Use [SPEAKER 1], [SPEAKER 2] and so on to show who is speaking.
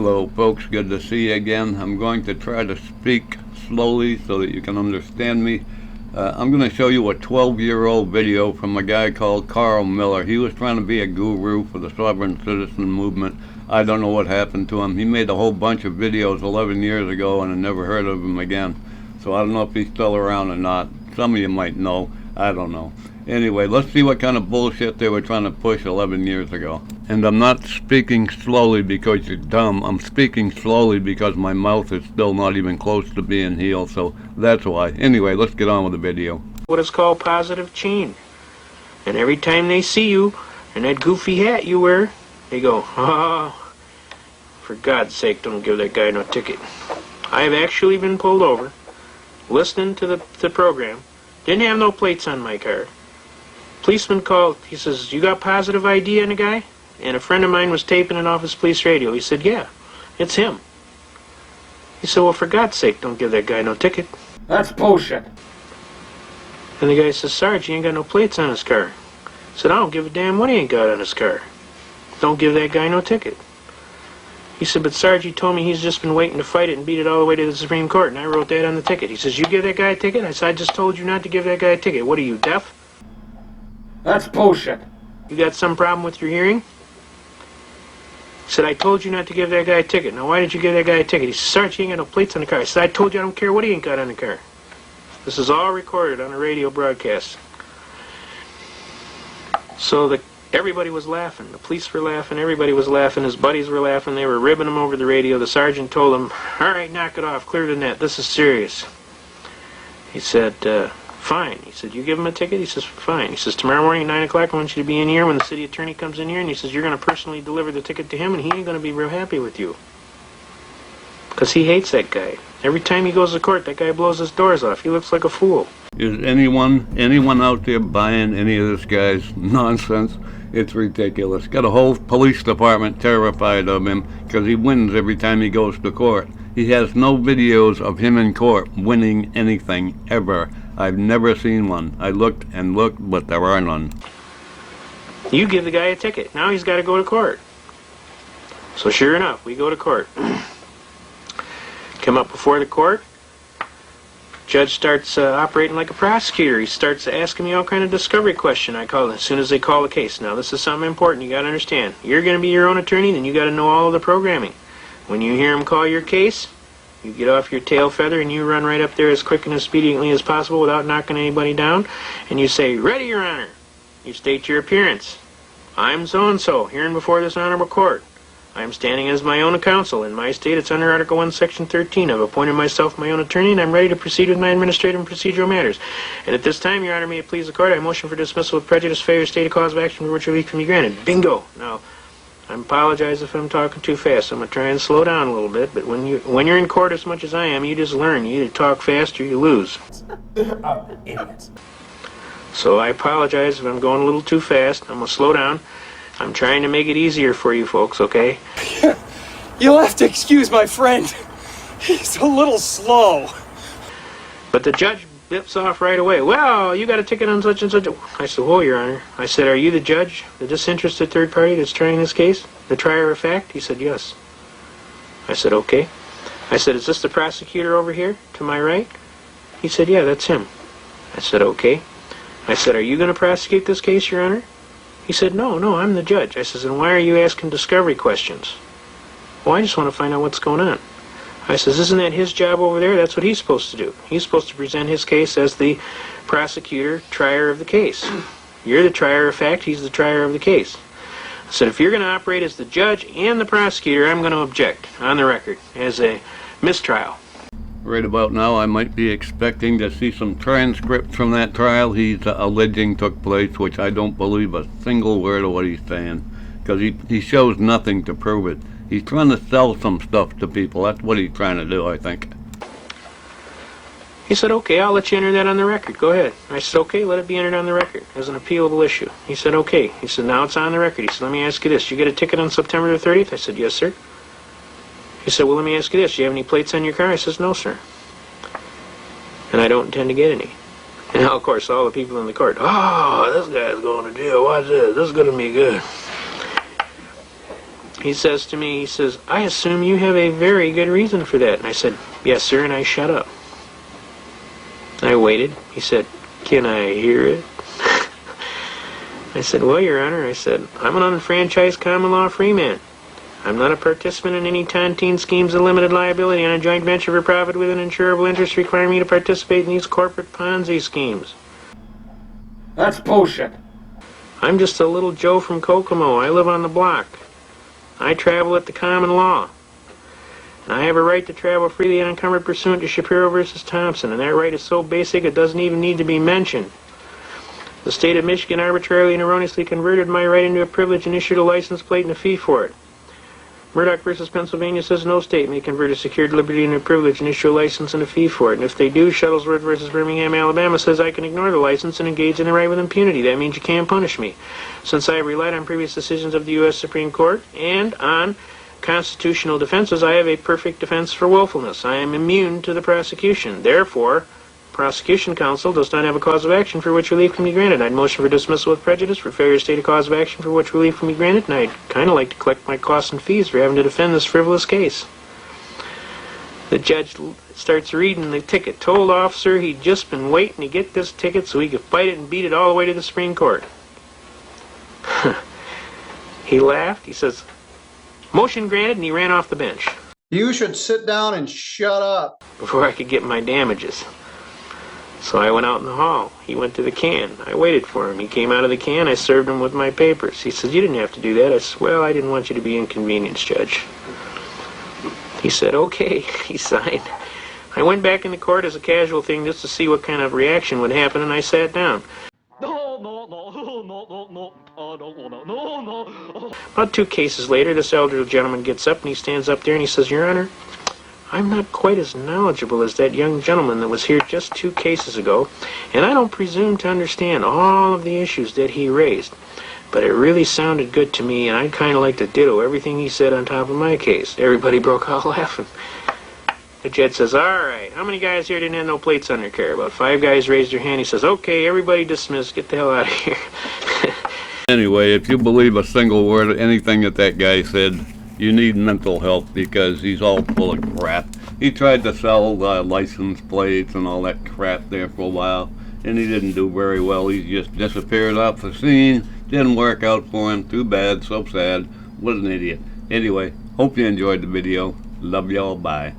[SPEAKER 1] Hello folks, good to see you again. I'm going to try to speak slowly so that you can understand me. I'm going to show you a 12-year-old video from a guy called Carl Miller. He was trying to be a guru for the sovereign citizen movement. I don't know what happened to him. He made a whole bunch of videos 11 years ago and I never heard of him again. So I don't know if he's still around or not. Some of you might know. I don't know. Anyway, let's see what kind of bullshit they were trying to push 11 years ago. And I'm not speaking slowly because you're dumb. I'm speaking slowly because my mouth is still not even close to being healed, so that's why. Anyway, let's get on with the video.
[SPEAKER 2] What is called positive change. And every time they see you and that goofy hat you wear, they go, oh, for God's sake, don't give that guy no ticket. I have actually been pulled over, listening to the program, didn't have no plates on my car. Policeman called, he says, you got positive ID on the guy? And a friend of mine was taping it off his police radio. He said, yeah, it's him. He said, well, for God's sake, don't give that guy no ticket.
[SPEAKER 3] That's bullshit.
[SPEAKER 2] And the guy says, Sarge, he ain't got no plates on his car. I said, I don't give a damn what he ain't got on his car. Don't give that guy no ticket. He said, but Sarge, he told me he's just been waiting to fight it and beat it all the way to the Supreme Court, and I wrote that on the ticket. He says, you give that guy a ticket? I said, I just told you not to give that guy a ticket. What are you, deaf?
[SPEAKER 3] That's bullshit.
[SPEAKER 2] You got some problem with your hearing? He said, I told you not to give that guy a ticket. Now, why did you give that guy a ticket? He said, Sarge, he ain't got no plates on the car. I said, I told you I don't care what he ain't got on the car. This is all recorded on a radio broadcast. So everybody was laughing. The police were laughing. Everybody was laughing. His buddies were laughing. They were ribbing him over the radio. The sergeant told him, all right, knock it off. Clear the net. This is serious. He said, fine. He said, you give him a ticket? He says, fine. He says, tomorrow morning at 9 o'clock, I want you to be in here when the city attorney comes in here, and he says, you're going to personally deliver the ticket to him, and he ain't going to be real happy with you. Because he hates that guy. Every time he goes to court, that guy blows his doors off. He looks like a fool.
[SPEAKER 1] Is anyone out there buying any of this guy's nonsense? It's ridiculous. Got a whole police department terrified of him because he wins every time he goes to court. He has no videos of him in court winning anything, ever. I've never seen one. I looked and looked, but there are none.
[SPEAKER 2] You give the guy a ticket. Now he's got to go to court. So sure enough, we go to court. Come up before the court. Judge starts operating like a prosecutor. He starts asking me all kind of discovery question. I call it as soon as they call the case. Now this is something important. You got to understand. You're going to be your own attorney, then you got to know all of the programming. When you hear him call your case, you get off your tail feather and you run right up there as quick and as expediently as possible without knocking anybody down. And you say, ready, Your Honor. You state your appearance. I'm so-and-so, hearing before this honorable court. I am standing as my own counsel. In my state, it's under Article 1, Section 13. I've appointed myself my own attorney, and I'm ready to proceed with my administrative and procedural matters. And at this time, Your Honor, may it please the court, I motion for dismissal with prejudice, failure to state a cause of action for which relief can be granted. Bingo! Now, I apologize if I'm talking too fast. I'm going to try and slow down a little bit, but when you're in court as much as I am, you just learn. You either talk fast or you lose.
[SPEAKER 3] Idiots.
[SPEAKER 2] So I apologize if I'm going a little too fast. I'm going to slow down. I'm trying to make it easier for you folks, okay?
[SPEAKER 3] You'll have to excuse my friend. He's a little slow.
[SPEAKER 2] But the judge bips off right away. Well, you got a ticket on such and such. I said, whoa, Your Honor. I said, are you the judge, the disinterested third party that's trying this case? The trier of fact? He said, yes. I said, okay. I said, is this the prosecutor over here to my right? He said, yeah, that's him. I said, okay. I said, are you going to prosecute this case, Your Honor? He said, no, I'm the judge. I says, and why are you asking discovery questions? Well, I just want to find out what's going on. I says, isn't that his job over there? That's what he's supposed to do. He's supposed to present his case as the prosecutor, trier of the case. You're the trier of fact, he's the trier of the case. I said, if you're going to operate as the judge and the prosecutor, I'm going to object on the record as a mistrial.
[SPEAKER 1] Right about now, I might be expecting to see some transcripts from that trial he's alleging took place, which I don't believe a single word of what he's saying, because he shows nothing to prove it. He's trying to sell some stuff to people. That's what he's trying to do, I think.
[SPEAKER 2] He said, okay, I'll let you enter that on the record. Go ahead. I said, okay, let it be entered on the record as an appealable issue. He said, okay. He said, now it's on the record. He said, let me ask you this. You get a ticket on September the 30th? I said, yes, sir. He said, well, let me ask you this. Do you have any plates on your car? I says, no, sir. And I don't intend to get any. And now, of course, all the people in the court, oh, this guy's going to jail. Watch this. This is going to be good. he says to me, he says, "I assume you have a very good reason for that." And I said, "Yes, sir," and I shut up. I waited. He said, "Can I hear it?" I said, "Well, Your Honor," I said, "I'm an unfranchised common law freeman. I'm not a participant in any tontine schemes of limited liability on a joint venture for profit with an insurable interest requiring me to participate in these corporate Ponzi schemes.
[SPEAKER 3] That's bullshit.
[SPEAKER 2] I'm just a little Joe from Kokomo. I live on the block. I travel at the common law. And I have a right to travel freely and unencumbered pursuant to Shapiro versus Thompson, and that right is so basic it doesn't even need to be mentioned. The state of Michigan arbitrarily and erroneously converted my right into a privilege and issued a license plate and a fee for it. Murdoch versus Pennsylvania says no state may convert a secured liberty into a privilege and issue a license and a fee for it. And if they do, Shuttlesworth versus Birmingham, Alabama says I can ignore the license and engage in the right with impunity. That means you can't punish me. Since I have relied on previous decisions of the U.S. Supreme Court and on constitutional defenses, I have a perfect defense for willfulness. I am immune to the prosecution. Therefore, prosecution counsel does not have a cause of action for which relief can be granted. I'd motion for dismissal with prejudice for failure to state a cause of action for which relief can be granted, and I'd kind of like to collect my costs and fees for having to defend this frivolous case. The judge starts reading the ticket. Told officer he'd just been waiting to get this ticket so he could fight it and beat it all the way to the Supreme Court. He laughed. He says, "Motion granted," and he ran off the bench
[SPEAKER 4] You should sit down and shut up.
[SPEAKER 2] before I could get my damages. So I went out in the hall. He went to the can. I waited for him. He came out of the can. I served him with my papers. He says, "You didn't have to do that." I said, "Well, I didn't want you to be inconvenienced, Judge." He said, "Okay." He signed. I went back in the court as a casual thing just to see what kind of reaction would happen, and I sat down. About 2 cases later, this elderly gentleman gets up and he stands up there and he says, "Your Honor, I'm not quite as knowledgeable as that young gentleman that was here just 2 cases ago, and I don't presume to understand all of the issues that he raised. But it really sounded good to me, and I'd kind of like to ditto everything he said on top of my case." Everybody broke out laughing. The judge says, "All right, how many guys here didn't have no plates on their car?" About 5 guys raised their hand. He says, "Okay, everybody dismissed. Get the hell out of here."
[SPEAKER 1] Anyway, if you believe a single word of anything that guy said, you need mental help because he's all full of crap. He tried to sell license plates and all that crap there for a while, and he didn't do very well. He just disappeared off the scene. Didn't work out for him. Too bad. So sad. Was an idiot. Anyway, hope you enjoyed the video. Love y'all. Bye.